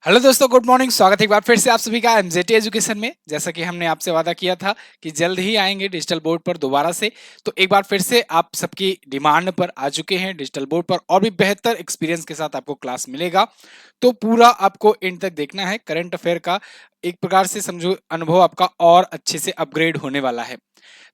Hello दोस्तों, good morning. स्वागत है एक बार फिर से आप सभी का एमजेटी एजुकेशन में। जैसा कि हमने आपसे वादा किया था कि जल्द ही आएंगे डिजिटल बोर्ड पर दोबारा से, तो एक बार फिर से आप सबकी डिमांड पर आ चुके हैं डिजिटल बोर्ड पर, और भी बेहतर एक्सपीरियंस के साथ आपको क्लास मिलेगा। तो पूरा आपको एंड तक देखना है। करंट अफेयर का एक प्रकार से समझो अनुभव आपका और अच्छे से अपग्रेड होने वाला है।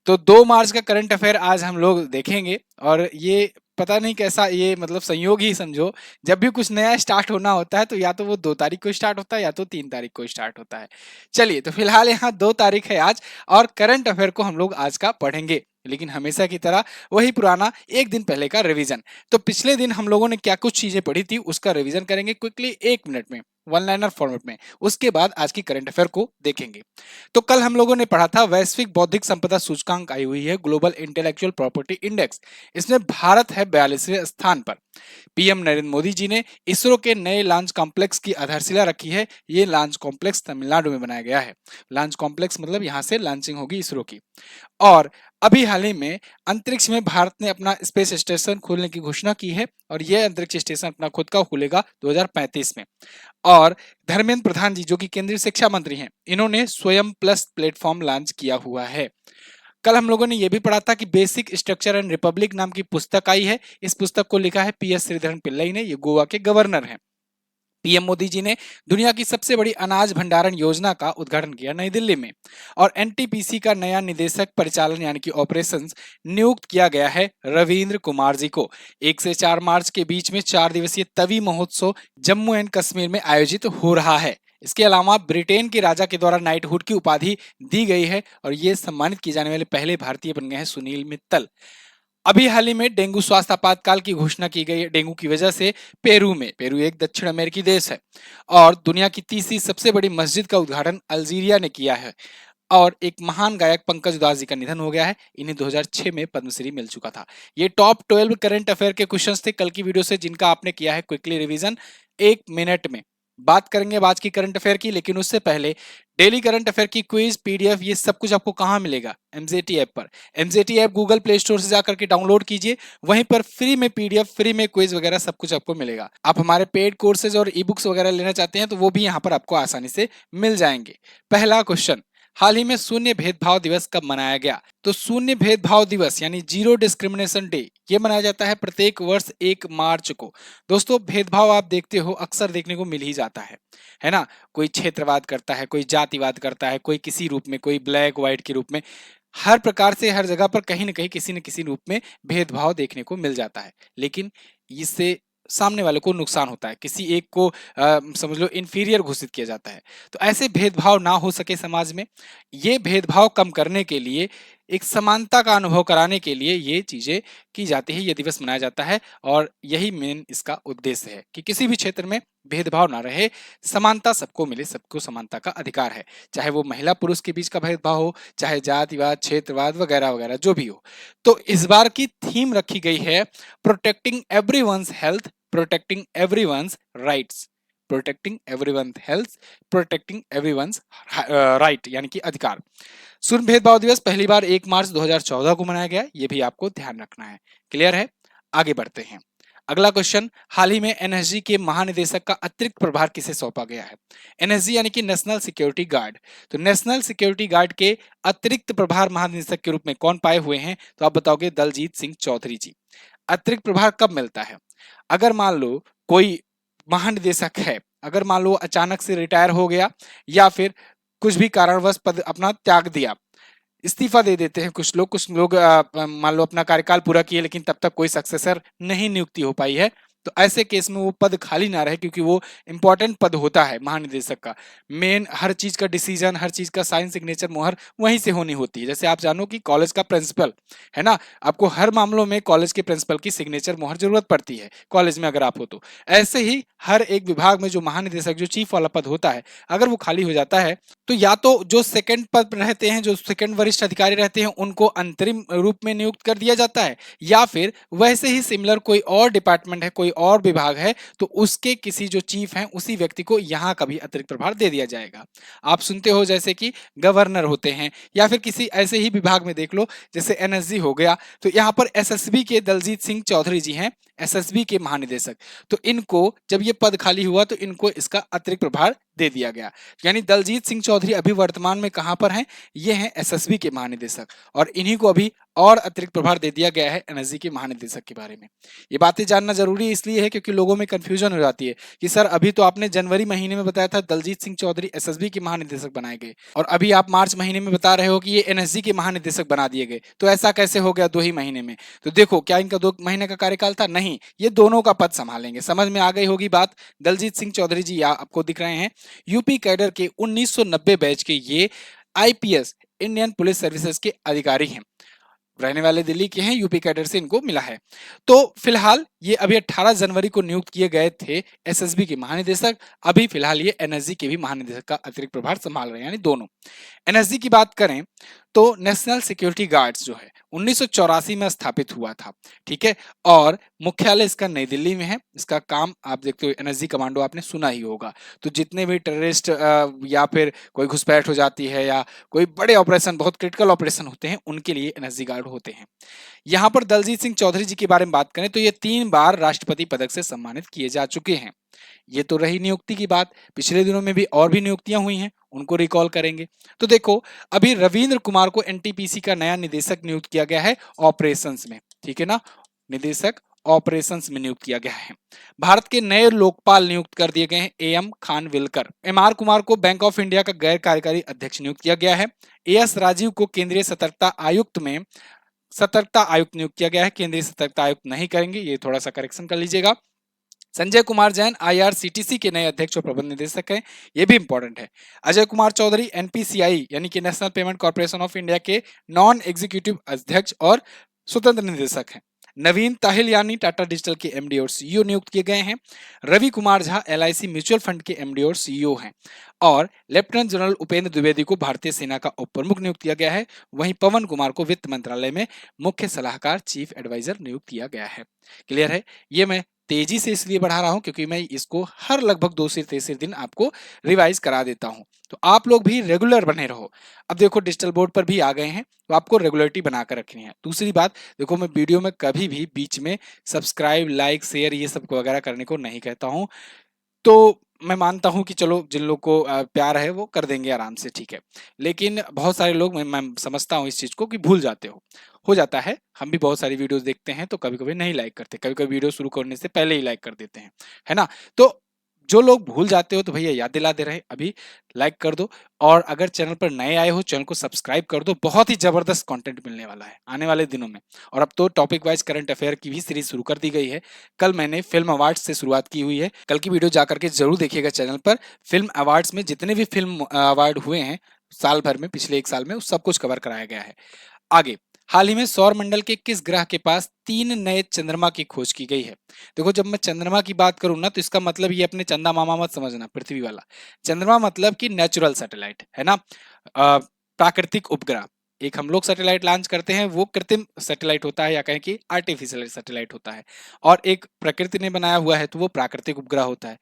तो 2 मार्च का करंट अफेयर आज हम लोग देखेंगे, और ये पता नहीं कैसा, ये मतलब संयोग ही समझो। जब भी कुछ नया स्टार्ट होना होता है तो या तो वो 2 तारीख को स्टार्ट होता है या तो 3 तारीख को स्टार्ट होता है। चलिए, तो फिलहाल यहाँ 2 तारीख है आज, और करंट अफेयर को हम लोग आज का पढ़ेंगे, लेकिन हमेशा की तरह वही पुराना एक दिन पहले का रिवीजन। तो पिछले दिन हम लोगों ने क्या कुछ चीजें पढ़ी थी उसका रिवीजन करेंगे क्विकली 1 मिनट में, वन लाइनर फॉर्मेट में। उसके बाद आज की करंट अफेयर को देखेंगे। तो कल हम लोगों ने पढ़ा था वैश्विक बौद्धिक संपदा सूचकांक आई हुई है, ग्लोबल इंटेलेक्चुअल प्रॉपर्टी इंडेक्स। इसमें भारत है 42वें स्थान पर। पीएम नरेंद्र मोदी जी ने इसरो के नए लॉन्च कॉम्प्लेक्स की आधारशिला रखी है। ये लॉन्च कॉम्प्लेक्स तमिलनाडु में बनाया गया है। लॉन्च कॉम्प्लेक्स मतलब यहां से लॉन्चिंग होगी इसरो की। और अभी हाल ही में अंतरिक्ष में भारत ने अपना स्पेस स्टेशन खोलने की घोषणा की है, और यह अंतरिक्ष स्टेशन अपना खुद का खुलेगा 2035 में। और धर्मेंद्र प्रधान जी, जो कि केंद्रीय शिक्षा मंत्री हैं, इन्होंने स्वयं प्लस प्लेटफॉर्म लॉन्च किया हुआ है। कल हम लोगों ने यह भी पढ़ा था कि बेसिक स्ट्रक्चर एंड रिपब्लिक नाम की पुस्तक आई है। इस पुस्तक को लिखा है पीएस श्रीधरन पिल्लई ने। ये गोवा के गवर्नर हैं। पीएम मोदी जी ने दुनिया की सबसे बड़ी अनाज भंडारण योजना का उद्घाटन किया नई दिल्ली में। और एनटीपीसी का नया निदेशक परिचालन यानी कि ऑपरेशंस नियुक्त किया गया है रविंद्र कुमार जी को। 1 से 4 मार्च के बीच में 4 दिवसीय तवी महोत्सव जम्मू एंड कश्मीर में आयोजित हो रहा है। इसके अलावा ब्रिटेन के राजा के द्वारा नाइटहुड की उपाधि दी गई है, और ये सम्मानित किए जाने वाले पहले भारतीय बन गए हैं सुनील मित्तल। अभी हाल ही में डेंगू स्वास्थ्य आपातकाल की घोषणा की गई है डेंगू की वजह से। पेरू एक दक्षिण अमेरिकी देश है, और दुनिया की तीसरी सबसे बड़ी मस्जिद का उद्घाटन अल्जीरिया ने किया है। और एक महान गायक पंकज उधास जी का निधन हो गया है। इन्हें 2006 में पद्मश्री मिल चुका था। ये टॉप 12 करंट अफेयर के क्वेश्चंस थे कल की वीडियो से, जिनका आपने किया है क्विकली रिवीजन 1 मिनट में। बात करेंगे अब आज की करंट अफेयर की, लेकिन उससे पहले डेली करंट अफेयर की क्विज पीडीएफ ये सब कुछ आपको कहां मिलेगा? एमजेटी ऐप पर। MJT app Google play store से जाकर के डाउनलोड कीजिए। वहीं पर फ्री में पीडीएफ, फ्री में क्विज वगैरह सब कुछ आपको मिलेगा। आप हमारे पेड कोर्सेज और ई बुक्स वगैरह लेना चाहते हैं तो वो भी यहाँ पर आपको आसानी से मिल जाएंगे। पहला क्वेश्चन, हाल ही में शून्य भेदभाव दिवस कब मनाया गया? तो शून्य भेदभाव दिवस यानी जीरो डिस्क्रिमिनेशन डे, ये मनाया जाता है प्रत्येक वर्ष 1 मार्च को। दोस्तों, भेदभाव आप देखते हो अक्सर देखने को मिल ही जाता है ना? कोई क्षेत्रवाद करता है, कोई जातिवाद करता है, कोई किसी रूप में, कोई ब्लैक व्हाइट के रूप में। हर प्रकार से हर जगह पर कहीं ना कहीं किसी न किसी रूप में भेदभाव देखने को मिल जाता है। लेकिन इससे सामने वाले को नुकसान होता है, किसी एक को समझ लो इंफीरियर घोषित किया जाता है। तो ऐसे भेदभाव ना हो सके समाज में, ये भेदभाव कम करने के लिए, एक समानता का अनुभव कराने के लिए ये चीजें की जाती है, ये दिवस मनाया जाता है। और यही मेन इसका उद्देश्य है कि किसी भी क्षेत्र में भेदभाव ना रहे, समानता सबको मिले, सबको समानता का अधिकार है। चाहे वो महिला पुरुष के बीच का भेदभाव हो, चाहे जातिवाद, क्षेत्रवाद वगैरह वगैरह जो भी हो। तो इस बार की थीम रखी गई है protecting everyone's health, protecting everyone's rights. Protecting everyone health, protecting everyone's right यानी कि अधिकार। शून्य भेदभाव दिवस पहली बार 1 मार्च 2014 को मनाया गया, ये भी आपको ध्यान रखना है। क्लियर है? आगे बढ़ते हैं। अगला क्वेश्चन, हाल ही में एनएसजी के महानिदेशक का अतिरिक्त प्रभार किसे सौंपा गया है? एनएसजी यानी कि नेशनल सिक्योरिटी गार्ड। तो नेशनल सिक्योरिटी गार्ड के अतिरिक्त प्रभार महानिदेशक के रूप में कौन पाए हुए हैं? तो आप बताओगे दलजीत सिंह चौधरी जी। अतिरिक्त प्रभार कब मिलता है? अगर मान लो कोई महानिदेशक है, अगर मान लो अचानक से रिटायर हो गया, या फिर कुछ भी कारणवश पद अपना त्याग दिया, इस्तीफा दे देते हैं कुछ लोग मान लो अपना कार्यकाल पूरा किए लेकिन तब तक कोई सक्सेसर नहीं नियुक्ति हो पाई है, तो ऐसे केस में वो पद खाली ना रहे, क्योंकि वो इंपॉर्टेंट पद होता है महानिदेशक का। मेन हर चीज का डिसीजन, हर चीज का साइन सिग्नेचर मोहर वहीं से होनी होती है। जैसे आप जानो कि कॉलेज का प्रिंसिपल है ना, आपको हर मामलों में कॉलेज के प्रिंसिपल की सिग्नेचर मोहर जरूरत पड़ती है कॉलेज में अगर आप हो तो। ऐसे ही हर एक विभाग में जो महानिदेशक, जो चीफ वाला पद होता है, अगर वो खाली हो जाता है तो या तो जो सेकंड पद रहते हैं, जो सेकंड वरिष्ठ अधिकारी रहते हैं, उनको अंतरिम रूप में नियुक्त कर दिया जाता है, या फिर वैसे ही सिमिलर कोई और डिपार्टमेंट है, कोई और विभाग है तो उसके किसी जो चीफ हैं उसी व्यक्ति को यहाँ का भी अतिरिक्त प्रभार दे दिया जाएगा। आप सुनते हो जैसे कि गवर्नर होते हैं, या फिर किसी ऐसे ही विभाग में देख लो जैसे एनएसजी हो गया, तो यहाँ पर एसएसबी के दलजीत सिंह चौधरी जी हैं, एसएसबी के महानिदेशक। तो इनको जब ये पद खाली हुआ तो इनको इसका अतिरिक्त प्रभार दे दिया गया। यानी दलजीत सिंह चौधरी अभी वर्तमान में कहां पर हैं? ये हैं एसएसबी के महानिदेशक, और इन्हीं को अभी और अतिरिक्त प्रभार दे दिया गया है एनएसजी के महानिदेशक के बारे में। ये बातें जानना जरूरी इसलिए है क्योंकि लोगों में कंफ्यूजन हो जाती है कि सर अभी तो आपने जनवरी महीने में बताया था दलजीत सिंह चौधरी एसएसबी के महानिदेशक बनाए गए, और अभी आप मार्च महीने में बता रहे हो कि ये एनएसजी के महानिदेशक बना दिए गए, तो ऐसा कैसे हो गया 2 ही महीने में? तो देखो, क्या इनका 2 महीने का कार्यकाल था? नहीं, ये दोनों का पद संभालेंगे। समझ में आ गई होगी बात। दलजीत सिंह चौधरी जी आपको दिख रहे हैं, यूपी कैडर के 1990 बैच के ये आईपीएस इंडियन पुलिस सर्विसेज के अधिकारी हैं। रहने वाले दिल्ली के हैं, यूपी कैडर से इनको मिला है। तो फिलहाल ये अभी 18 जनवरी को नियुक्त किए गए थे एसएसबी के महानिदेशक। अभी फिलहाल ये एनएसजी के भी महानिदेशक का अतिरिक्त प्रभार संभाल रहे हैं, यानी दोनों। एनएसजी की बात करें तो नेशनल सिक्योरिटी गार्ड्स जो है 1984 में स्थापित हुआ था, ठीक है, और मुख्यालय इसका नई दिल्ली में है। इसका काम आप देखते हो, एनएसजी कमांडो आपने सुना ही होगा। तो जितने भी टेररिस्ट या फिर कोई घुसपैठ हो जाती है या कोई बड़े ऑपरेशन, बहुत क्रिटिकल ऑपरेशन होते हैं, उनके लिए एनएसजी गार्ड होते हैं। यहाँ पर दलजीत सिंह चौधरी जी के बारे में बात करें तो ये 3 बार राष्ट्रपति पदक से सम्मानित किए जा चुके हैं। ये तो रही नियुक्ति की बात। पिछले दिनों में भी और भी नियुक्तियां हुई हैं, उनको रिकॉल करेंगे। तो देखो, अभी रविंद्र कुमार को एनटीपीसी का नया निदेशक नियुक्त किया गया है ऑपरेशंस में, ठीक है ना, निदेशक ऑपरेशंस में नियुक्त किया गया है। भारत के नए लोकपाल नियुक्त कर दिए गए हैं एएम खानविलकर। एमआर कुमार को बैंक ऑफ इंडिया का गैर कार्यकारी अध्यक्ष नियुक्त किया गया है। एएस राजीव को केंद्रीय सतर्कता आयुक्त में सतर्कता आयुक्त नियुक्त किया गया है। केंद्रीय सतर्कता आयुक्त नहीं करेंगे, ये थोड़ा सा करेक्शन कर लीजिएगा। संजय कुमार जैन आईआरसीटीसी के नए अध्यक्ष और प्रबंध निदेशक हैं, ये भी इंपॉर्टेंट है। अजय कुमार चौधरी एनपीसीआई यानी कि National Payment Corporation of India के नॉन एग्जीक्यूटिव अध्यक्ष और स्वतंत्र निदेशक हैं। नवीन ताहिल यानी टाटा डिजिटल के एमडी और सीईओ नियुक्त किए गए हैं। Ravi Kumar Jha LIC mutual fund के एमडी और सीईओ हैं, और लेफ्टिनेंट जनरल उपेंद्र द्विवेदी को भारतीय सेना का उप प्रमुख नियुक्त किया गया है। वहीं पवन कुमार को वित्त मंत्रालय में मुख्य सलाहकार चीफ एडवाइजर नियुक्त किया गया है। क्लियर है? ये मैं तेजी से इसलिए बढ़ा रहा हूं क्योंकि मैं इसको हर लगभग 2 से 3 दिन आपको रिवाइज करा देता हूं, तो आप लोग भी रेगुलर बने रहो। अब देखो, डिजिटल बोर्ड पर भी आ गए हैं तो आपको रेगुलरिटी बना कर रखनी है। दूसरी बात, देखो मैं वीडियो में कभी भी बीच में सब्सक्राइब, लाइक, शेयर ये सब वगैरह करने को नहीं कहता हूं। तो मैं मानता हूं कि चलो जिन लोग को प्यार है वो कर देंगे आराम से, ठीक है, लेकिन बहुत सारे लोग, मैं समझता हूं इस चीज को कि भूल जाते हो जाता है। हम भी बहुत सारी वीडियोस देखते हैं तो कभी कभी नहीं लाइक करते, कभी कभी वीडियो शुरू करने से पहले ही लाइक कर देते हैं, है ना। तो जो लोग भूल जाते हो तो भैया याद दिला दे रहे, अभी लाइक कर दो। और अगर चैनल पर नए आए हो, चैनल को सब्सक्राइब कर दो। बहुत ही जबरदस्त कंटेंट मिलने वाला है आने वाले दिनों में। और अब तो टॉपिक वाइज करंट अफेयर की भी सीरीज शुरू कर दी गई है। कल मैंने फिल्म अवार्ड्स से शुरुआत की हुई है, कल की वीडियो जाकर के जरूर देखिएगा चैनल पर। फिल्म अवार्ड्स में जितने भी फिल्म अवार्ड हुए हैं साल भर में, पिछले 1 साल में, उस सब कुछ कवर कराया गया है। आगे, हाल ही में सौर मंडल के किस ग्रह के पास 3 नए चंद्रमा की खोज की गई है? देखो, जब मैं चंद्रमा की बात करूं ना तो इसका मतलब ये अपने चंदा मामा मत समझना पृथ्वी वाला। चंद्रमा मतलब कि नेचुरल सैटेलाइट, है ना, प्राकृतिक उपग्रह। एक हम लोग सैटेलाइट लॉन्च करते हैं, वो कृत्रिम सैटेलाइट होता है, या कहें कि आर्टिफिशियल सैटेलाइट होता है, और एक प्रकृति ने बनाया हुआ है तो वो प्राकृतिक उपग्रह होता है।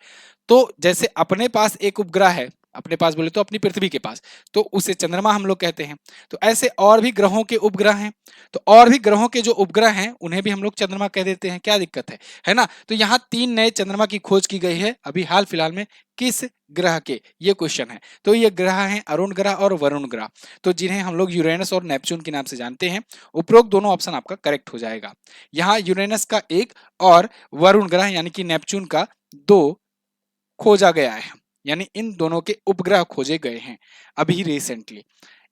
तो जैसे अपने पास एक उपग्रह है, अपने पास बोले तो अपनी पृथ्वी के पास, तो उसे चंद्रमा हम लोग कहते हैं। तो ऐसे और भी ग्रहों के उपग्रह हैं, तो और भी ग्रहों के जो उपग्रह हैं उन्हें भी हम लोग चंद्रमा कह देते हैं। क्या दिक्कत है ना। तो यहाँ 3 नए चंद्रमा की खोज की गई है अभी हाल फिलहाल में। किस ग्रह के, ये क्वेश्चन है। तो ये ग्रह हैं अरुण ग्रह और वरुण ग्रह, तो जिन्हें हम लोग यूरेनस और नेपच्यून के नाम से जानते हैं। उपरोक्त दोनों ऑप्शन आपका करेक्ट हो जाएगा। यहाँ यूरेनस का 1 और वरुण ग्रह यानी कि नेपच्यून का 2 खोजा गया है, यानी इन दोनों के उपग्रह खोजे गए हैं अभी रिसेंटली।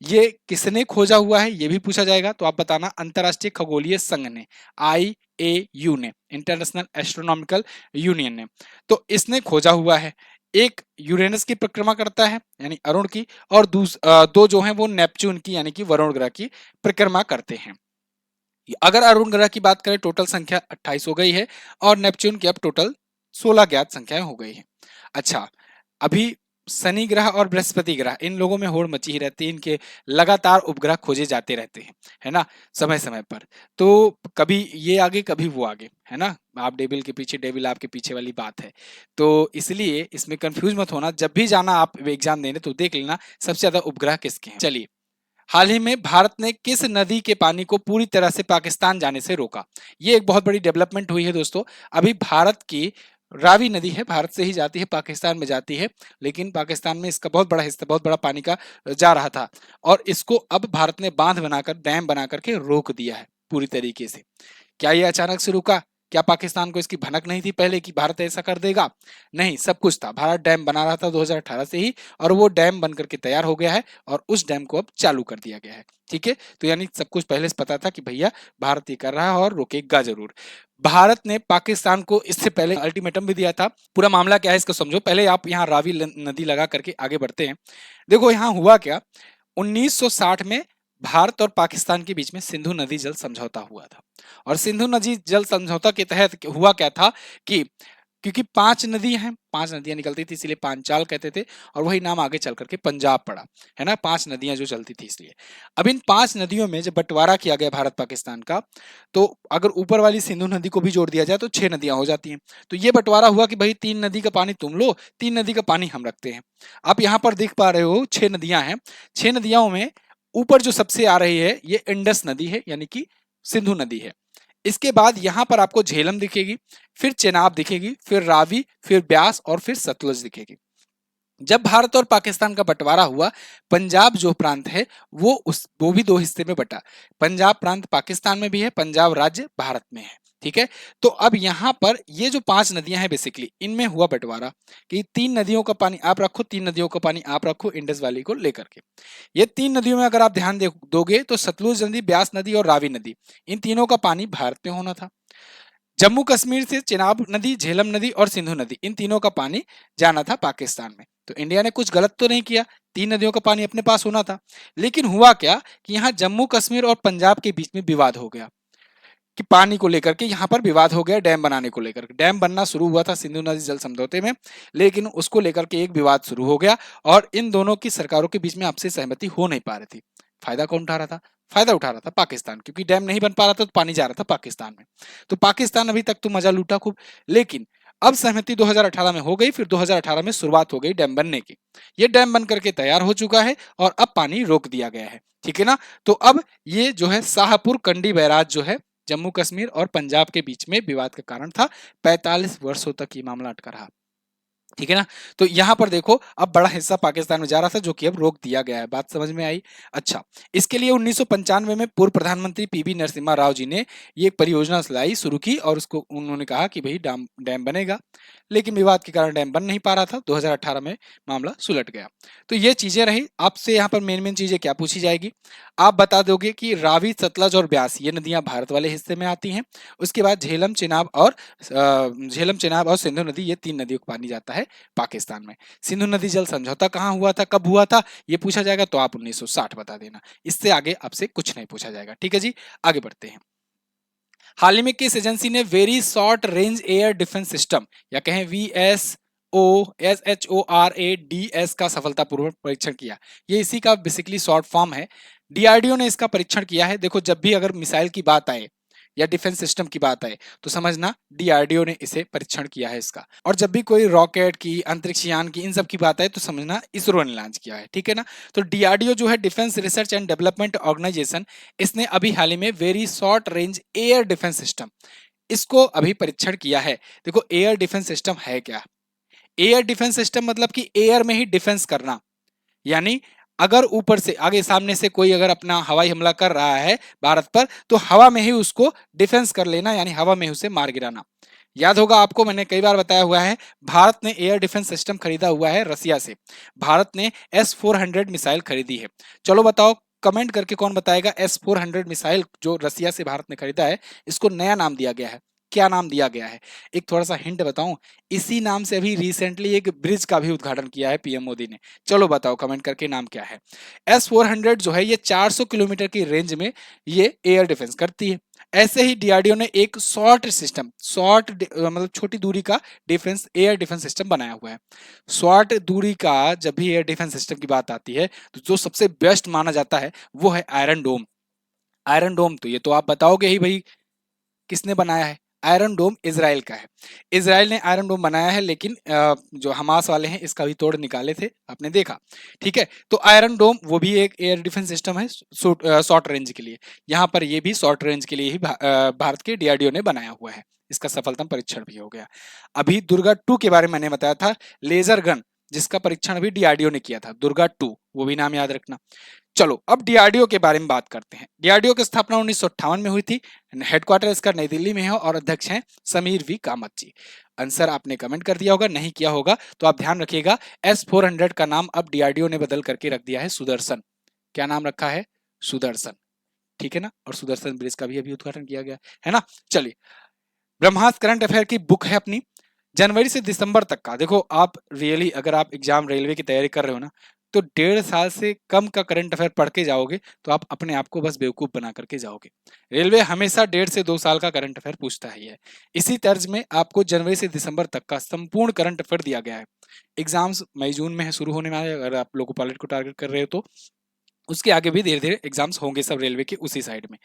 ये किसने खोजा हुआ है ये भी पूछा जाएगा, तो आप बताना। अंतरराष्ट्रीय खगोलीय संघ ने, IAU ने, इंटरनेशनल एस्ट्रोनॉमिकल यूनियन ने, तो इसने खोजा हुआ है। एक यूरेनस की परिक्रमा करता है यानी अरुण की, और 2 जो हैं वो नेपच्यून की यानी कि वरुण ग्रह की परिक्रमा करते हैं। अगर अरुण ग्रह की बात करें, टोटल संख्या 28 हो गई है, और नेपच्यून की अब टोटल 16 ज्ञात संख्याएं हो गई हैं। अच्छा, अभी 2 नए चंद्रमा की खोज की गई है, 2 नए चंद्रमा की खोज की गई है। 2 नए चंद्रमा की खोज की गई है, और नेपच्यून की अब टोटल 16 ज्ञात संख्याएं हो गई हैं। अभी शनि ग्रह और बृहस्पति ग्रह, इन लोगों में होड़ मची ही रहती है, इनके लगातार उपग्रह खोजे जाते रहते हैं, है ना, समय समय पर। तो कभी ये आगे कभी वो आगे, है ना, आप डेविल के पीछे डेविल आपके पीछे वाली बात है। तो इसलिए इसमें कंफ्यूज मत होना, जब भी जाना आप एग्जाम देने तो देख लेना सबसे ज्यादा उपग्रह किसके हैं। चलिए, हाल ही में भारत ने किस नदी के पानी को पूरी तरह से पाकिस्तान जाने से रोका? ये एक बहुत बड़ी डेवलपमेंट हुई है दोस्तों। अभी भारत की रावी नदी है, भारत से ही जाती है, पाकिस्तान में जाती है, लेकिन पाकिस्तान में इसका बहुत बड़ा हिस्सा, बहुत बड़ा पानी का जा रहा था, और इसको अब भारत ने बांध बनाकर, डैम बना करके रोक दिया है पूरी तरीके से। क्या ये अचानक से रुका? क्या पाकिस्तान को इसकी भनक नहीं थी पहले कि भारत ऐसा कर देगा? नहीं, सब कुछ था। भारत डैम बना रहा था 2018 से ही, और वो डैम बन करके तैयार हो गया है, और उस डैम को अब चालू कर दिया गया है। ठीक है, तो यानी सब कुछ पहले से पता था कि भैया भारत ये कर रहा है और रोकेगा जरूर। भारत ने पाकिस्तान को इससे पहले अल्टीमेटम भी दिया था। पूरा मामला क्या है इसको समझो, पहले आप यहाँ रावी नदी लगा करके आगे बढ़ते हैं। देखो यहाँ हुआ क्या, 1960 में भारत और पाकिस्तान के बीच में सिंधु नदी जल समझौता हुआ था, और सिंधु नदी जल समझौता के तहत हुआ क्या था कि क्योंकि 5 नदी हैं, 5 नदियां निकलती थी, इसलिए पांचाल कहते थे, और वही नाम आगे चल करके पंजाब पड़ा, है ना, 5 नदियां जो चलती थी इसलिए। अब इन 5 नदियों में जब बंटवारा किया गया भारत पाकिस्तान का, तो अगर ऊपर वाली सिंधु नदी को भी जोड़ दिया जाए तो 6 नदियां हो जाती हैं। तो ये बंटवारा हुआ कि भाई 3 नदी का पानी तुम लो, 3 नदी का पानी हम रखते हैं। आप यहाँ पर देख पा रहे हो 6 नदियां हैं, 6 नदियों में ऊपर जो सबसे आ रही है ये इंडस नदी है, यानी कि सिंधु नदी है। इसके बाद यहां पर आपको झेलम दिखेगी, फिर चेनाब दिखेगी, फिर रावी, फिर ब्यास, और फिर सतलुज दिखेगी। जब भारत और पाकिस्तान का बंटवारा हुआ, पंजाब जो प्रांत है वो भी 2 हिस्से में बटा। पंजाब प्रांत पाकिस्तान में भी है, पंजाब राज्य भारत में है। ठीक है, तो अब यहाँ पर ये जो 5 नदियां हैं बेसिकली, इनमें हुआ बंटवारा कि 3 नदियों का पानी आप रखो, 3 नदियों का पानी आप रखो, इंडस वैली को लेकर के। ये 3 नदियों में अगर आप ध्यान दोगे तो सतलुज नदी, ब्यास नदी और रावी नदी, इन तीनों का पानी भारत में होना था। जम्मू कश्मीर से चिनाब नदी, झेलम नदी और सिंधु नदी, इन तीनों का पानी जाना था पाकिस्तान में। तो इंडिया ने कुछ गलत तो नहीं किया, 3 नदियों का पानी अपने पास होना था। लेकिन हुआ क्या कि यहाँ जम्मू कश्मीर और पंजाब के बीच में विवाद हो गया, कि पानी को लेकर के यहाँ पर विवाद हो गया, डैम बनाने को लेकर। डैम बनना शुरू हुआ था सिंधु नदी जल समझौते में, लेकिन उसको लेकर के एक विवाद शुरू हो गया, और इन दोनों की सरकारों के बीच में आपसी सहमति हो नहीं पा रही थी। फायदा कौन उठा रहा था? फायदा उठा रहा था पाकिस्तान, क्योंकि डैम नहीं बन पा रहा था तो पानी जा रहा था पाकिस्तान में। तो पाकिस्तान अभी तक तो मजा लूटा खूब, लेकिन अब सहमति 2018 में हो गई, फिर 2018 में शुरुआत हो गई डैम बनने की। ये डैम बन करके तैयार हो चुका है, और अब पानी रोक दिया गया है। ठीक है ना, तो अब ये जो है शाहपुर कंडी बैराज जो है, जम्मू कश्मीर और पंजाब के बीच में विवाद का कारण था। 45 वर्षों तक ये मामला अटका रहा। ठीक है ना, तो यहां पर देखो अब बड़ा हिस्सा पाकिस्तान में जा रहा था, जो कि अब रोक दिया गया है। बात समझ में आई? अच्छा, इसके लिए 1995 में पूर्व प्रधानमंत्री पीवी नरसिम्हा राव जी ने ये एक परियोजना लाई, शुरू की, और उसको उन्होंने कहा कि भाई डैम बनेगा, लेकिन विवाद के कारण डैम बन नहीं पा रहा था। 2018 में मामला सुलट गया। तो ये चीजें रही। आपसे यहाँ पर मेन मेन चीजें क्या पूछी जाएगी, आप बता दोगे कि रावी, सतलज और ब्यास ये नदियां भारत वाले हिस्से में आती हैं। उसके बाद झेलम, चिनाब और सिंधु नदी, ये 3 नदियों का पानी जाता है पाकिस्तान में। सिंधु नदी जल समझौता कहाँ हुआ था, कब हुआ था, ये पूछा जाएगा तो आप 1960 बता देना। इससे आगे आपसे कुछ नहीं पूछा जाएगा। ठीक है जी, आगे बढ़ते हैं। हाल ही में किस एजेंसी ने very short range air defence system, या कहें VSOSHORADS का सफलतापूर्वक परीक्षण किया? ये इसी का बेसिकली शॉर्ट फॉर्म है। डीआरडीओ ने इसका परीक्षण किया है। देखो, जब भी अगर मिसाइल की बात आए या डिफेंस सिस्टम की बात आए तो समझना डीआरडीओ ने इसे परीक्षण किया है इसका। और जब भी कोई रॉकेट की, अंतरिक्ष यान की, इन सब की बात आए तो समझना इसरो ने लॉन्च किया है। ठीक है ना, तो डीआरडीओ जो है, defence research and development organisation, इसने अभी हाल ही में very short range air defence system, इसको अभी परीक्षण किया है। देखो, एयर डिफेंस सिस्टम है क्या? एयर डिफेंस सिस्टम मतलब कि एयर में ही डिफेंस करना, यानी अगर ऊपर से, आगे सामने से कोई अगर अपना हवाई हमला कर रहा है भारत पर, तो हवा में ही उसको डिफेंस कर लेना, यानी हवा में उसे मार गिराना। याद होगा आपको, मैंने कई बार बताया हुआ है, भारत ने एयर डिफेंस सिस्टम खरीदा हुआ है रसिया से। भारत ने S-400 मिसाइल खरीदी है। चलो बताओ, कमेंट करके कौन बताएगा S-400 मिसाइल जो रसिया से भारत ने खरीदा है, इसको नया नाम दिया गया है, क्या नाम दिया गया है? एक थोड़ा सा हिंट बताऊं, इसी नाम से अभी रिसेंटली एक ब्रिज का भी उद्घाटन किया है पीएम मोदी ने। चलो बताओ कमेंट करके नाम क्या है। S-400 जो है ये 400 किलोमीटर की रेंज में ये एयर डिफेंस करती है। ऐसे ही डीआरडीओ ने एक शॉर्ट सिस्टम, मतलब छोटी दूरी का डिफेंस एयर डिफेंस सिस्टम बनाया हुआ है। शॉर्ट दूरी का जब भी एयर डिफेंस सिस्टम की बात आती है तो जो सबसे बेस्ट माना जाता है वो है आयरन डोम। आयरन डोम तो ये तो आप बताओगे ही भाई, किसने बनाया है? आयरन डोम इजराइल का है। इजराइल ने आयरन डोम बनाया है, लेकिन जो हमास वाले हैं इसका भी तोड़ निकाले थे, आपने देखा। ठीक है, तो आयरन डोम वो भी एक एयर डिफेंस सिस्टम है शॉर्ट रेंज के लिए। यहाँ पर ये भी शॉर्ट रेंज के लिए ही भारत के डीआरडीओ ने बनाया हुआ है। इसका सफलतम परीक्षण भी हो गया। अभी दुर्गा 2 के बारे में मैंने बताया था, लेजर गन, जिसका परीक्षण भी डीआरडीओ ने किया था, दुर्गा 2, वो भी नाम याद रखना। चलो अब डीआरडीओ के बारे में बात करते हैं। डीआरडीओ की स्थापना 1958 में हुई थी। हेडक्वार्टर इसका नई दिल्ली में है और अध्यक्ष हैं समीर वी कामत जी। आंसर आपने कमेंट कर दिया होगा, नहीं किया होगा तो आप ध्यान रखिएगा। S-400 का नाम अब डीआरडीओ ने बदल करके रख दिया है सुदर्शन। क्या नाम रखा है? सुदर्शन। ठीक है ना, और सुदर्शन ब्रिज का भी अभी उद्घाटन किया गया है ना। चलिए, ब्रह्मास्त्र करंट अफेयर की बुक है अपनी, जनवरी से दिसंबर तक का। देखो आप रियली अगर आप एग्जाम रेलवे की तैयारी कर रहे हो ना, तो 1.5 साल से कम का करंट अफेयर पढ़ के जाओगे तो आप अपने आप को बस बेवकूफ बना करके जाओगे। रेलवे हमेशा 1.5 से 2 साल का करंट अफेयर पूछता ही है। इसी तर्ज में आपको जनवरी से दिसंबर तक का संपूर्ण करंट अफेयर दिया गया है। एग्जाम्स मई जून में शुरू होने वाले, अगर आप लोगों पायलट को टारगेट कर रहे हो तो उसके आगे भी धीरे धीरे एग्जाम्स होंगे सब रेलवे के उसी साइड में।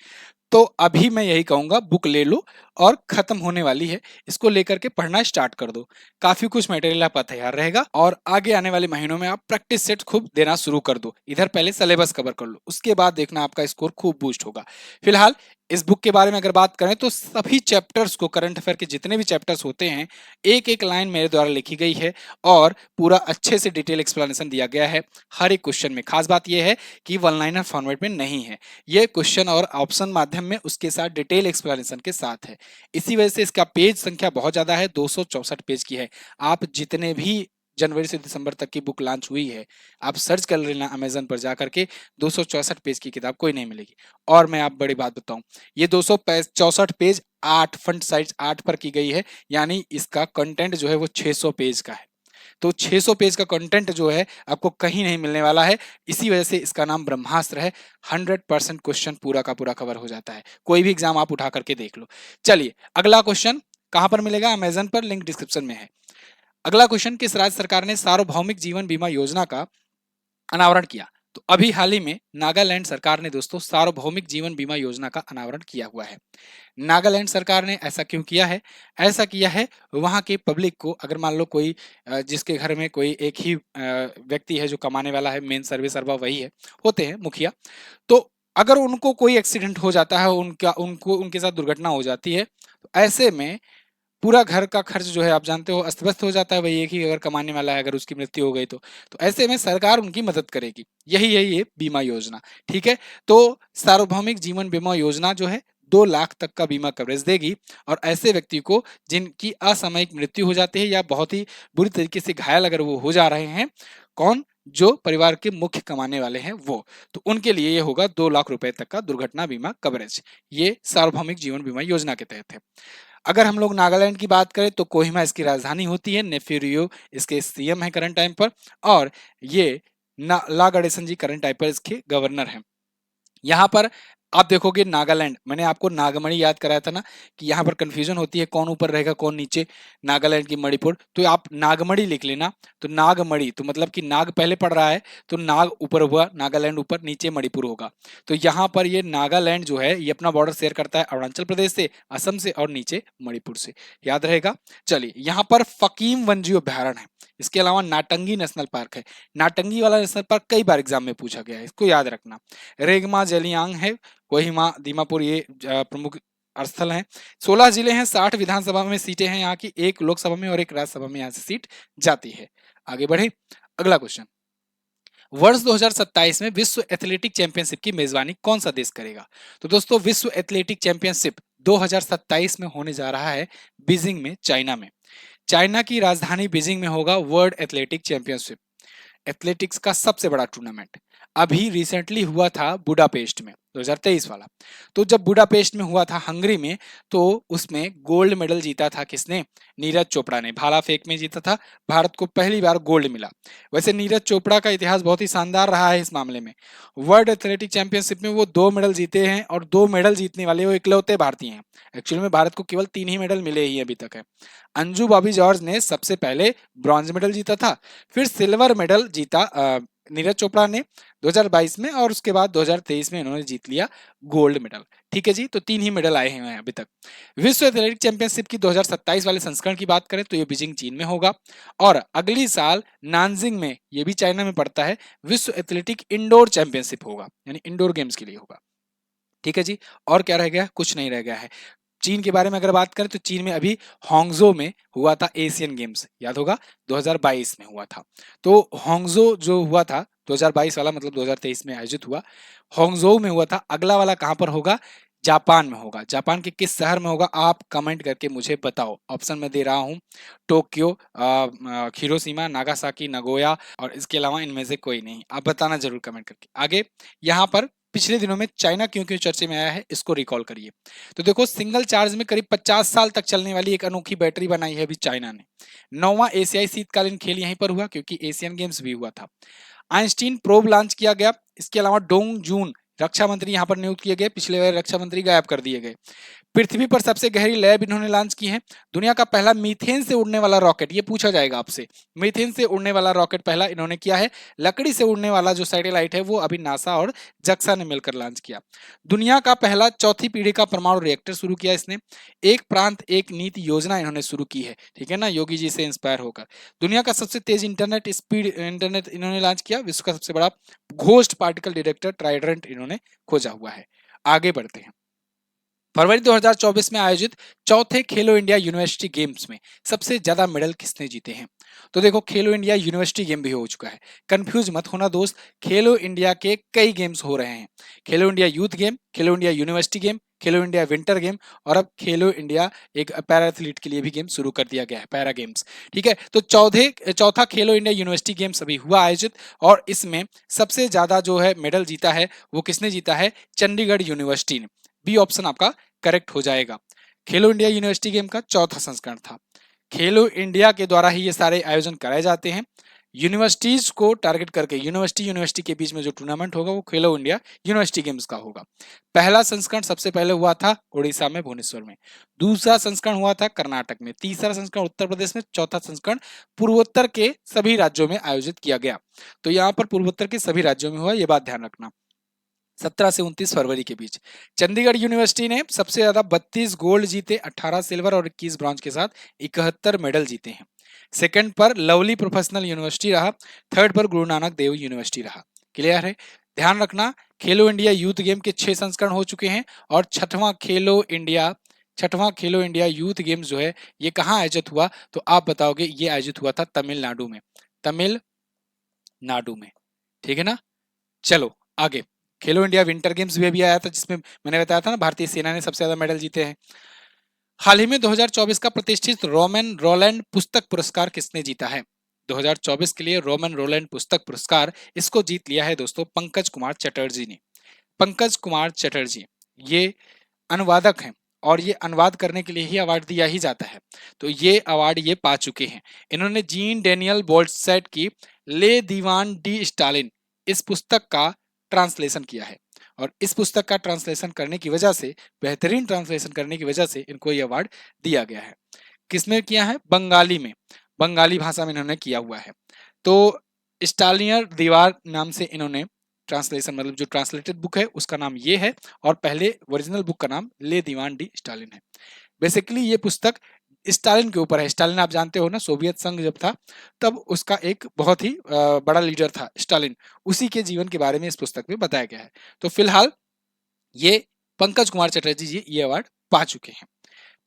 तो अभी मैं यही कहूंगा, बुक ले लो और खत्म होने वाली है, इसको लेकर के पढ़ना स्टार्ट कर दो। काफी कुछ मटेरियल आपका तैयार रहेगा और आगे आने वाले महीनों में आप प्रैक्टिस सेट खूब देना शुरू कर दो। इधर पहले सिलेबस कवर कर लो, उसके बाद देखना आपका स्कोर खूब बूस्ट होगा। फिलहाल इस बुक के बारे में अगर बात करें तो सभी चैप्टर्स को, करंट अफेयर के जितने भी चैप्टर्स होते हैं, एक एक लाइन मेरे द्वारा लिखी गई है और पूरा अच्छे से डिटेल एक्सप्लेनेशन दिया गया है हर एक क्वेश्चन में। खास बात यह है कि वन लाइनर फॉर्मेट में नहीं है, ये क्वेश्चन और ऑप्शन माध्यम में उसके साथ डिटेल एक्सप्लेनेशन के साथ है। इसी वजह से इसका पेज संख्या बहुत ज्यादा है, 264 पेज की है। आप जितने भी जनवरी से दिसंबर तक की बुक लॉन्च हुई है, आप सर्च कर लेना अमेजन पर जाकर के, 264 पेज की किताब कोई नहीं मिलेगी। और मैं आप बड़ी बात बताऊं, ये 264 पेज 8 फंट साइज 8 पर की गई है, यानी इसका कंटेंट जो है वो 600 पेज का है। तो 600 पेज का कंटेंट जो है आपको कहीं नहीं मिलने वाला है। इसी वजह से इसका नाम ब्रह्मास्त्र है। 100% क्वेश्चन पूरा का पूरा कवर हो जाता है, कोई भी एग्जाम आप उठा करके देख लो। चलिए अगला क्वेश्चन कहां पर मिलेगा? अमेजन पर, लिंक डिस्क्रिप्शन में है। अगला क्वेश्चन, किस राज्य सरकार ने सार्वभौमिक जीवन बीमा योजना का अनावरण किया? तो अभी हाल ही में नागालैंड सरकार ने दोस्तों सार्वभौमिक जीवन बीमा योजना का अनावरण किया हुआ है। नागालैंड सरकार ने ऐसा क्यों किया है? ऐसा किया है वहां के पब्लिक को, अगर मान लो कोई जिसके घर में कोई एक ही व्यक्ति है जो कमाने वाला है, मेन सर्विस सर्वा वही है, होते हैं मुखिया, तो अगर उनको कोई एक्सीडेंट हो जाता है, उनके साथ दुर्घटना हो जाती है, तो ऐसे में पूरा घर का खर्च जो है आप जानते हो अस्त व्यस्त हो जाता है। भाई एक ही अगर कमाने वाला है, अगर उसकी मृत्यु हो गई तो ऐसे में सरकार उनकी मदद करेगी। यही है ये बीमा योजना। ठीक है, तो सार्वभौमिक जीवन बीमा योजना जो है 2 लाख तक का बीमा कवरेज देगी, और ऐसे व्यक्ति को जिनकी असामयिक मृत्यु हो जाती है या बहुत ही बुरी तरीके से घायल अगर वो हो जा रहे हैं, कौन? जो परिवार के मुख्य कमाने वाले हैं वो, तो उनके लिए ये होगा 2 लाख रुपए तक का दुर्घटना बीमा कवरेज। ये सार्वभौमिक जीवन बीमा योजना के तहत है। अगर हम लोग नागालैंड की बात करें तो कोहिमा इसकी राजधानी होती है। नेफिरियो इसके सीएम है करंट टाइम पर, और ये ला गणेशन जी करंट टाइम पर इसके गवर्नर हैं। यहाँ पर आप देखोगे नागालैंड, मैंने आपको नागमणि याद कराया था ना कि यहाँ पर कंफ्यूजन होती है कौन ऊपर रहेगा कौन नीचे, नागालैंड की मणिपुर, तो आप नागमणि लिख लेना। तो नागमणि तो मतलब कि नाग पहले पड़ रहा है, तो नाग ऊपर हुआ, नागालैंड ऊपर, नीचे मणिपुर होगा। तो यहाँ पर ये नागालैंड जो है ये अपना बॉर्डर शेयर करता है अरुणाचल प्रदेश से, असम से, और नीचे मणिपुर से, याद रहेगा। चलिए, यहाँ पर फकीम वन्यजीव अभ्यारण्य है। इसके अलावा नाटंगी नेशनल पार्क है। नाटंगी वाला नेशनल पार्क कई बार एग्जाम में पूछा गया है, इसको याद रखना। रेगमा जेलियांग है, कोहिमा, दीमापुर, ये प्रमुख स्थल हैं। 16 जिले हैं, 60 विधानसभा में सीटें हैं यहाँ की, एक लोकसभा में और एक राज्यसभा में यहाँ से सीट जाती है। आगे बढ़े, अगला क्वेश्चन, वर्ष 2027 में विश्व एथलेटिक चैंपियनशिप की मेजबानी कौन सा देश करेगा? तो दोस्तों विश्व एथलेटिक चैंपियनशिप 2027 में होने जा रहा है बीजिंग में, चाइना में। चाइना की राजधानी बीजिंग में होगा वर्ल्ड एथलेटिक चैंपियनशिप, एथलेटिक्स का सबसे बड़ा टूर्नामेंट। अभी रिसेंटली हुआ था बुडापेस्ट में, 2023 वाला। तो जब बुडापेस्ट में हुआ था हंगरी में, तो उसमें गोल्ड मेडल जीता था किसने? नीरज चोपड़ा ने, भाला फेंक में जीता था। भारत को पहली बार गोल्ड मिला। वैसे नीरज चोपड़ा का इतिहास बहुत ही शानदार रहा है इस मामले में। वर्ल्ड एथलेटिक चैंपियनशिप में वो 2 मेडल जीते हैं और 2 मेडल जीतने वाले वो इकलौते भारतीय हैं। एक्चुअली में भारत को केवल 3 ही मेडल मिले ही अभी तक है। अंजू बॉबी जॉर्ज ने सबसे पहले ब्रॉन्ज मेडल जीता था, फिर सिल्वर मेडल जीता नीरज चोपड़ा ने 2022 में, और उसके बाद 2023 में इन्होंने जीत लिया गोल्ड मेडल। ठीक है जी, तो 3 ही मेडल आए हैं अभी तक। विश्व एथलेटिक चैंपियनशिप की 2027 वाले संस्करण की बात करें तो ये बीजिंग चीन में होगा, और अगली साल नानजिंग में, ये भी चाइना में पड़ता है, विश्व एथलेटिक इंडोर चैंपियनशिप होगा, यानी इंडोर गेम्स के लिए होगा। ठीक है जी, और क्या रह गया? कुछ नहीं रह गया है। चीन के बारे में अगर बात करें तो चीन में अभी हांगझो में हुआ था एशियन गेम्स, याद होगा 2022 में हुआ था। तो हांगझो जो हुआ था 2022 वाला, मतलब 2023 में आयोजित हुआ, हांगझो में हुआ था। अगला वाला कहां पर होगा? जापान में होगा। जापान के किस शहर में होगा? आप कमेंट करके मुझे बताओ। ऑप्शन में दे रहा हूं, टोक्यो, हिरोशिमा, नागासाकी, नगोया, और इसके अलावा इनमें से कोई नहीं। आप बताना जरूर कमेंट करके। आगे यहाँ पर पिछले दिनों में चाइना क्यों क्यों चर्चे में आया है, इसको रिकॉल करिए। तो देखो, सिंगल चार्ज में करीब 50 साल तक चलने वाली एक अनोखी बैटरी बनाई है अभी चाइना ने। 9वां एशियाई शीतकालीन खेल यहीं पर हुआ, क्योंकि एशियन गेम्स भी हुआ था। आइंस्टीन प्रोब लॉन्च किया गया। इसके अलावा डोंग जून रक्षा मंत्री यहां पर नियुक्त किए गए। पिछले बार रक्षा मंत्री गायब कर दिए गए। पृथ्वी पर सबसे गहरी लैब इन्होंने लॉन्च की है। दुनिया का पहला मीथेन से उड़ने वाला रॉकेट, ये पूछा जाएगा आपसे, मीथेन से उड़ने वाला रॉकेट पहला इन्होंने किया है। लकड़ी से उड़ने वाला जो सैटेलाइट है वो अभी नासा और जक्सा ने मिलकर लॉन्च किया। दुनिया का पहला चौथी पीढ़ी का परमाणु रिएक्टर शुरू किया इसने। एक प्रांत एक नीति योजना इन्होंने शुरू की है, ठीक है ना, योगी जी से इंस्पायर होकर। दुनिया का सबसे तेज इंटरनेट स्पीड इंटरनेट इन्होंने लॉन्च किया। विश्व का सबसे बड़ा घोस्ट पार्टिकल डिटेक्टर ट्राइडेंट इन्होंने खोजा हुआ है। आगे बढ़ते हैं। फरवरी 2024 में आयोजित चौथे खेलो इंडिया यूनिवर्सिटी गेम्स में सबसे ज्यादा मेडल किसने जीते हैं? तो देखो, खेलो इंडिया यूनिवर्सिटी गेम भी हो चुका है। कंफ्यूज मत होना दोस्त, खेलो इंडिया के कई गेम्स हो रहे हैं। खेलो इंडिया यूथ गेम, खेलो इंडिया यूनिवर्सिटी गेम, खेलो इंडिया विंटर गेम, और अब खेलो इंडिया एक पैरा एथलीट के लिए भी गेम शुरू कर दिया गया है, पैरा गेम्स। ठीक है, तो चौथा खेलो इंडिया यूनिवर्सिटी गेम्स अभी हुआ आयोजित, और इसमें सबसे ज्यादा जो है मेडल जीता है वो किसने जीता है? चंडीगढ़ यूनिवर्सिटी ने। बी ऑप्शन आपका करेक्ट हो जाएगा। खेलो इंडिया यूनिवर्सिटी गेम का चौथा संस्करण था। खेलो इंडिया के द्वारा ही ये सारे आयोजन कराए जाते हैं। यूनिवर्सिटीज को टारगेट करके यूनिवर्सिटी के बीच में जो टूर्नामेंट होगा वो खेलो इंडिया यूनिवर्सिटी गेम्स का होगा। पहला संस्करण सबसे पहले हुआ था उड़ीसा में, भुवनेश्वर में। दूसरा संस्करण हुआ था कर्नाटक में। तीसरा संस्करण उत्तर प्रदेश में। चौथा संस्करण पूर्वोत्तर के सभी राज्यों में आयोजित किया गया। तो यहाँ पर पूर्वोत्तर के सभी राज्यों में हुआ, ये बात ध्यान रखना। 17 से 29 फरवरी के बीच चंडीगढ़ यूनिवर्सिटी ने सबसे ज्यादा 32 गोल्ड जीते, 18 सिल्वर और 21 ब्रॉन्ज के साथ 71 मेडल जीते हैं। सेकंड पर लवली प्रोफेशनल यूनिवर्सिटी रहा। थर्ड पर गुरु नानक देव यूनिवर्सिटी रहा। क्लियर है? ध्यान रखना, खेलो इंडिया यूथ गेम के 6 संस्करण हो चुके हैं, और छठवां खेलो इंडिया यूथ गेम्स जो है ये कहाँ आयोजित हुआ? तो आप बताओगे, ये आयोजित हुआ था तमिलनाडु में। तमिलनाडु में, ठीक है ना। चलो आगे। खेलो इंडिया विंटर गेम्स भी अभी आया था, जिसमें मैंने बताया था ना भारतीय सेना ने सबसे ज्यादा मेडल जीते हैं। हाल ही में 2024 का प्रतिष्ठित रोमन रोलैंड पुस्तक पुरस्कार किसने जीता है? 2024 के लिए रोमन रोलैंड पुस्तक पुरस्कार इसको जीत लिया है दोस्तों पंकज कुमार चटर्जी ने। पंकज कुमार चटर्जी ये अनुवादक हैं, और ये अनुवाद करने के लिए ही अवार्ड दिया ही जाता है। तो ये अवार्ड ये पा चुके हैं। इन्होंने जीन डेनियल बोल्टसेट की ले दीवान डी स्टालिन इस पुस्तक का ट्रांसलेशन किया है, और इस पुस्तक का ट्रांसलेशन करने की वजह से, बेहतरीन ट्रांसलेशन करने की वजह से इनको ये अवार्ड दिया गया है। किसमें किया है? बंगाली में, बंगाली भाषा में इन्होंने किया हुआ है। तो स्टालियर दीवार नाम से इन्होंने ट्रांसलेशन, मतलब जो ट्रांसलेटेड बुक है उसका नाम ये है, और पहले ओरिजिनल बुक का नाम ले दीवान डी स्टालिन है। बेसिकली ये पुस्तक स्टालिन के ऊपर है। स्टालिन आप जानते हो ना, सोवियत संघ जब था तब उसका एक बहुत ही बड़ा लीडर था स्टालिन, उसी के जीवन के बारे में इस पुस्तक में बताया गया है। तो फिलहाल ये पंकज कुमार चटर्जी जी ये अवार्ड पा चुके हैं।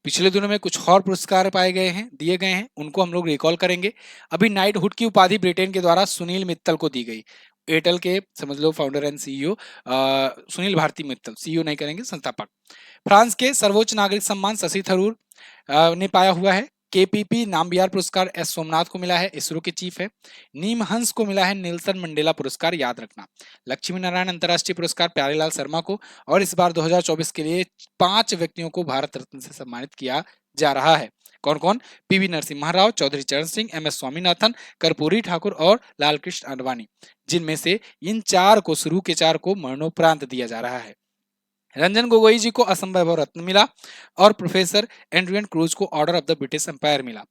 पिछले दिनों में कुछ और पुरस्कार पाए गए हैं, दिए गए हैं, उनको हम लोग रिकॉल करेंगे। अभी नाइटहुड की उपाधि ब्रिटेन के द्वारा सुनील मित्तल को दी गई। एयरटेल के समझ लो founder and CEO Sunil Bharti Mittal, CEO नहीं करेंगे, संस्थापक। फ्रांस के सर्वोच्च नागरिक सम्मान शशि थरूर ने पाया हुआ है। केपीपी नामबियार पुरस्कार एस सोमनाथ को मिला है, इसरो के चीफ है। नीमहंस को मिला है नेल्सन मंडेला पुरस्कार, याद रखना। लक्ष्मी नारायण अंतर्राष्ट्रीय पुरस्कार प्यारेलाल शर्मा को, और इस बार 2024 के लिए 5 व्यक्तियों को भारत रत्न से सम्मानित किया जा रहा है। कौन कौन? पीवी नरसिम्हा राव, चौधरी चरण सिंह, एम एस स्वामीनाथन, कर्पूरी ठाकुर और लालकृष्ण आडवाणी, जिनमें से इन 4 को, शुरू के 4 को मरणोपरांत दिया जा रहा है। रंजन गोगोई जी को असम वैभव रत्न मिला और प्रोफेसर एंड्रियन क्रूज को Order of the British Empire मिला।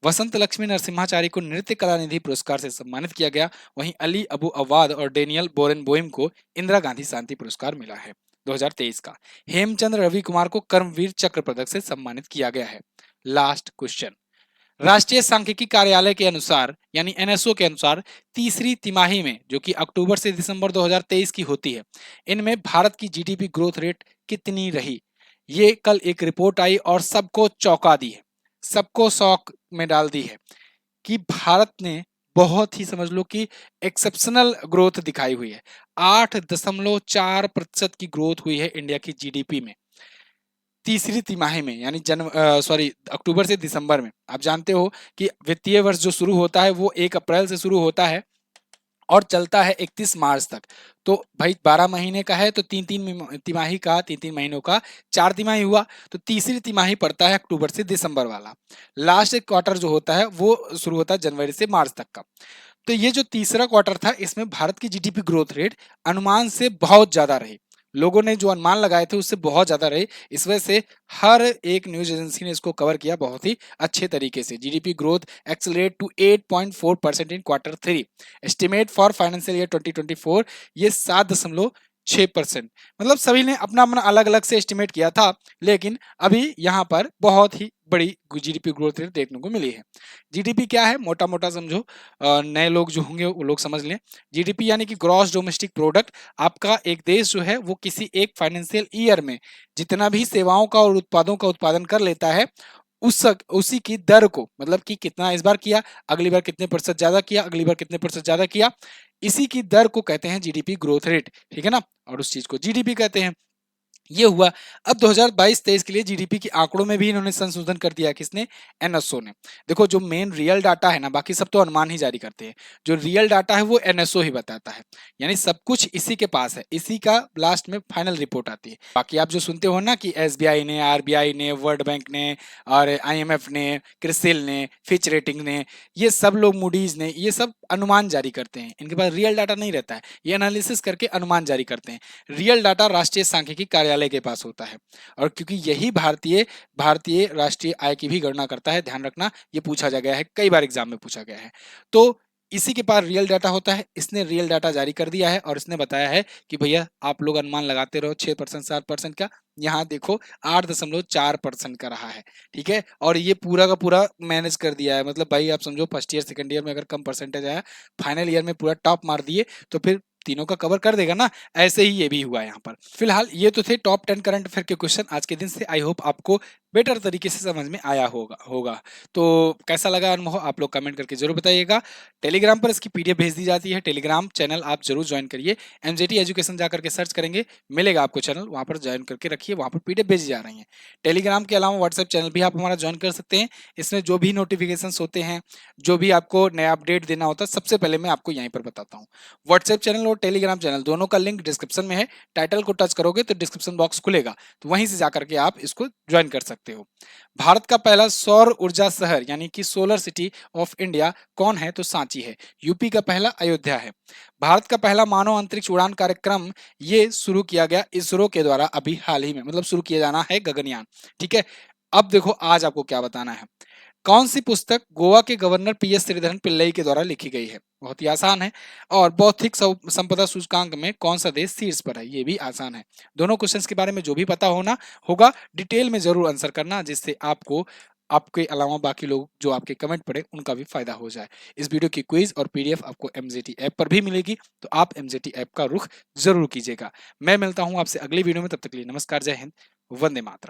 वसंत लक्ष्मी नरसिम्हाचारी को नृत्य कला निधि पुरस्कार से सम्मानित किया गया। वहीं अली अबू अवाद और डेनियल बोरेन बोइम को इंदिरा गांधी शांति पुरस्कार मिला है 2023 का। हेमचंद्र रवि कुमार को कर्मवीर चक्र पदक से सम्मानित किया गया है। लास्ट क्वेश्चन, राष्ट्रीय सांख्यिकी कार्यालय के अनुसार यानी एनएसओ के अनुसार तीसरी तिमाही में, जो कि अक्टूबर से दिसंबर 2023 की होती है, इनमें भारत की जीडीपी ग्रोथ रेट कितनी रही? ये कल एक रिपोर्ट आई और सबको चौंका दी है, सबको शौक में डाल दी है कि भारत ने बहुत ही, समझ लो कि एक्सेप्शनल ग्रोथ दिखाई हुई है। 8.4% की ग्रोथ हुई है इंडिया की जीडीपी में तीसरी तिमाही में, यानी अक्टूबर से दिसंबर में। आप जानते हो कि वित्तीय वर्ष जो शुरू होता है वो 1 अप्रैल से शुरू होता है और चलता है 31 मार्च तक। तो भाई 12 महीने का है, तो 3-3 तिमाही का, 3-3 महीनों का 4 तिमाही हुआ, तो तीसरी तिमाही पड़ता है अक्टूबर से दिसंबर वाला। लास्ट एक क्वार्टर जो होता है वो शुरू होता है जनवरी से मार्च तक का। तो ये जो तीसरा क्वार्टर था, इसमें भारत की जीडीपी ग्रोथ रेट अनुमान से बहुत ज्यादा रही। लोगों ने जो अनुमान लगाए थे उससे बहुत ज्यादा रही। इस वजह से हर एक न्यूज एजेंसी ने इसको कवर किया बहुत ही अच्छे तरीके से। GDP growth accelerate to 8.4% in Q3, estimate for financial year 2024 ये 7.6%। मतलब सभी ने अपना अपना अलग अलग से एस्टिमेट किया था, लेकिन अभी यहाँ पर बहुत ही बड़ी जीडीपी ग्रोथ रेट देखने को मिली है। जीडीपी क्या है, मोटा मोटा समझो, नए लोग जो होंगे वो लोग समझ लें। जीडीपी यानी कि ग्रॉस डोमेस्टिक प्रोडक्ट। आपका एक देश जो है वो किसी एक फाइनेंशियल ईयर में जितना भी सेवाओं का और उत्पादों का उत्पादन कर लेता है, उसी की दर को, मतलब कि कितना इस बार किया, अगली बार कितने प्रतिशत ज्यादा किया, अगली बार कितने प्रतिशत ज्यादा किया, इसी की दर को कहते हैं जीडीपी ग्रोथ रेट। ठीक है ना, और उस चीज को जीडीपी कहते हैं। ये हुआ। अब 2022-23 के लिए जीडीपी के आंकड़ों में भी इन्होंने संशोधन कर दिया। किसने? एनएसओ ने। देखो जो मेन रियल डाटा है ना, बाकी सब तो अनुमान ही जारी करते हैं, जो रियल डाटा है वो एनएसओ ही बताता है, यानी सब कुछ इसी के पास है, इसी का लास्ट में फाइनल रिपोर्ट आती है। बाकी आप जो सुनते हो ना कि एसबीआई ने, आरबीआई ने, वर्ल्ड बैंक ने और आईएमएफ ने, क्रिसिल ने, फिच रेटिंग ने, ये सब लोग, मूडीज ने, ये सब अनुमान जारी करते हैं। इनके पास रियल डाटा नहीं रहता है, ये एनालिसिस करके अनुमान जारी करते हैं। रियल डाटा राष्ट्रीय सांख्यिकी कार्यालय के पास होता है, और क्योंकि यही भारतीय राष्ट्रीय आय की भी गणना करता है, ध्यान रखना, ये पूछा जा गया है, कई बार एग्जाम में पूछा गया है। तो इसी के पास रियल डाटा होता है, इसने रियल डाटा जारी कर दिया है और इसने बताया है कि भैया आप लोग अनुमान लगाते रहो 6% 7% का, यहाँ देखो 8.4% का रहा है। ठीक है, और ये पूरा का पूरा मैनेज कर दिया है। मतलब भाई आप समझो फर्स्ट ईयर सेकंड ईयर में अगर कम परसेंटेज आया, फाइनल ईयर में पूरा टॉप मार दिए, तो फिर तीनों का कवर कर देगा ना। ऐसे ही ये भी हुआ यहाँ पर। फिलहाल ये तो थे टॉप 10 करंट अफेयर के क्वेश्चन आज के दिन से। आई होप आपको बेटर तरीके से समझ में आया होगा। तो कैसा लगा अनुभव आप लोग कमेंट करके जरूर बताइएगा। टेलीग्राम पर इसकी पीडीएफ भेज दी जाती है, टेलीग्राम चैनल आप जरूर ज्वाइन करिए। एमजेटी एजुकेशन जाकर के सर्च करेंगे, मिलेगा आपको चैनल, वहां पर ज्वाइन करके रखिए, वहां पर पीडीएफ भेजी जा रही है। टेलीग्राम के अलावा व्हाट्सएप चैनल भी आप हमारा ज्वाइन कर सकते हैं। इसमें जो भी नोटिफिकेशन होते हैं, जो भी आपको नया अपडेट देना होता है, सबसे पहले मैं आपको यहीं पर बताता हूँ। व्हाट्सएप चैनल और टेलीग्राम चैनल दोनों का लिंक डिस्क्रिप्शन में है। टाइटल को टच करोगे तो डिस्क्रिप्शन बॉक्स खुलेगा, तो वहीं से जाकर के आप इसको ज्वाइन कर सकते हो। भारत का पहला सौर ऊर्जा शहर यानी कि सोलर सिटी ऑफ इंडिया कौन है? तो सांची है। यूपी का पहला अयोध्या है। भारत का पहला मानव अंतरिक्ष उड़ान कार्यक्रम ये शुरू किया गया इसरो के द्वारा अभी हाल ही में, मतलब शुरू किया जाना है गगनयान। ठीक है, अब देखो आज आपको क्या बताना है। कौन सी पुस्तक गोवा के गवर्नर पीएस श्रीधरन पिल्लई के द्वारा लिखी गई है? बहुत ही आसान है। और बौद्धिक संपदा सूचकांक में कौन सा देश शीर्ष पर है? ये भी आसान है। दोनों क्वेश्चंस के बारे में जो भी पता होगा डिटेल में जरूर आंसर करना, जिससे आपको, आपके अलावा बाकी लोग जो आपके कमेंट पढ़े उनका भी फायदा हो जाए। इस वीडियो की क्विज और पीडीएफ आपको एमजेटी ऐप पर भी मिलेगी, तो आप एमजेटी ऐप का रुख जरूर कीजिएगा। मैं मिलता हूं आपसे अगली वीडियो में, तब तक के लिए नमस्कार, जय हिंद, वंदे मातरम।